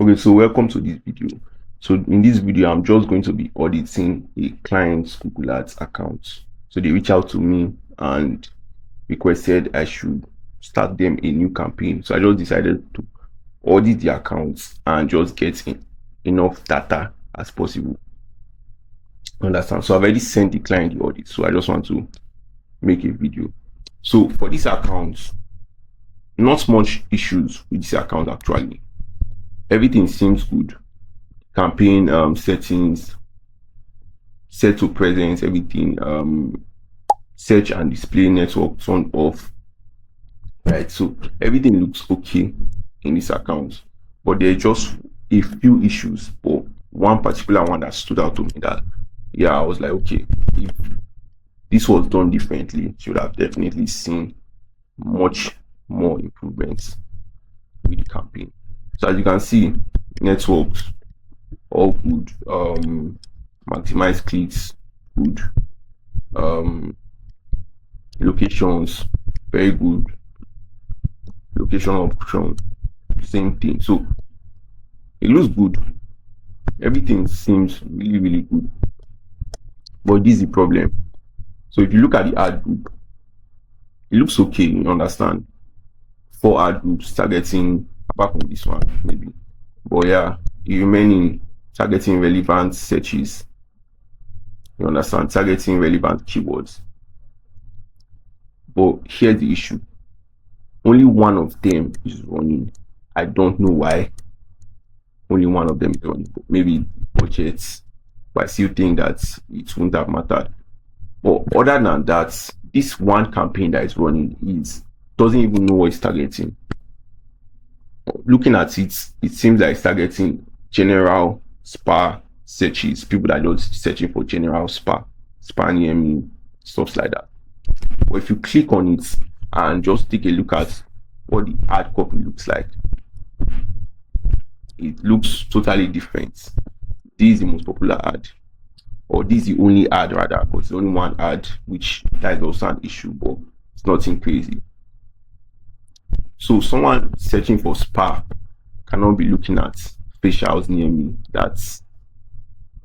Okay, so welcome to this video. So in this video, I'm just going to be auditing a client's Google Ads account. So they reached out to me and requested I should start them a new campaign. So I just decided to audit the accounts and just get enough data as possible. Understand? So I've already sent the client the audit. So I just want to make a video. So for this account, not much issues with this account actually. Everything seems good. Campaign settings, set to presence, everything, search and display network turned off, right? So everything looks okay in this account, but there are just a few issues, or one particular one that stood out to me that, yeah, I was like, okay, if this was done differently, should have definitely seen much more improvements with the campaign. So as you can see, networks all good, maximize clicks good, locations very good, location option same thing. So it looks good, everything seems really good, but this is the problem. So if you look at the ad group, it looks okay, you understand, 4 ad groups targeting, apart from this one maybe, but yeah, the remaining targeting relevant searches, you understand, targeting relevant keywords. But here's the issue, only one of them is running. I don't know why only one of them is running. Maybe budgets, but I still think that it wouldn't have mattered. But other than that, this one campaign that is running doesn't even know what it's targeting. Looking at it, it seems like it's targeting general spa searches, people that are just searching for general spa near me, stuff like that. But if you click on it and just take a look at what the ad copy looks like, it looks totally different. This is the most popular ad, or this is the only ad rather, because it's only one ad, which that is also an issue, but it's nothing crazy. So someone searching for spa cannot be looking at facials near me. That's,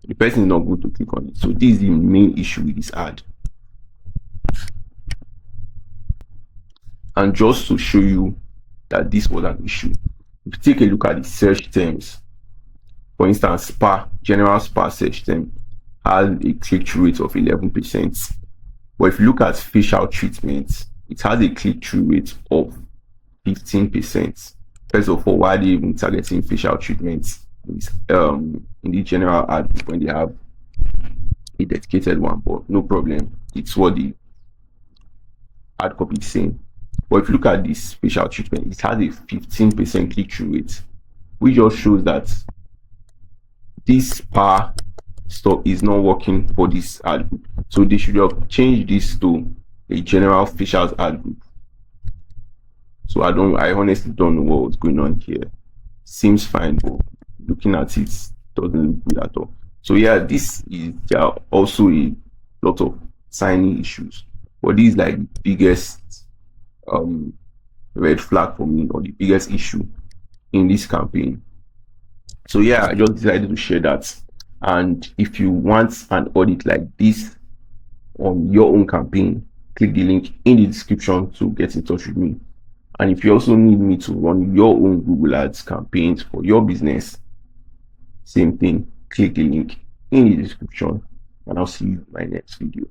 the person is not going to click on it. So this is the main issue with this ad. And just to show you that this was an issue, if you take a look at the search terms, for instance, spa, general spa search term has a click-through rate of 11%. But if you look at facial treatments, it has a click-through rate of 15%. First of all, why are they even targeting facial treatments in the general ad when they have a dedicated one? But no problem, it's what the ad copy is saying. But if you look at this facial treatment, it has a 15% click-through rate, which just shows that this spa stuff is not working for this ad group. So they should have changed this to a general facials ad group. So I honestly don't know what was going on here. Seems fine, but looking at it doesn't look good at all. So yeah, there are also a lot of tiny issues, but this is like the biggest red flag for me, or the biggest issue in this campaign. So yeah, I just decided to share that. And if you want an audit like this on your own campaign, click the link in the description to get in touch with me. And if you also need me to run your own Google Ads campaigns for your business, same thing, click the link in the description, and I'll see you in my next video.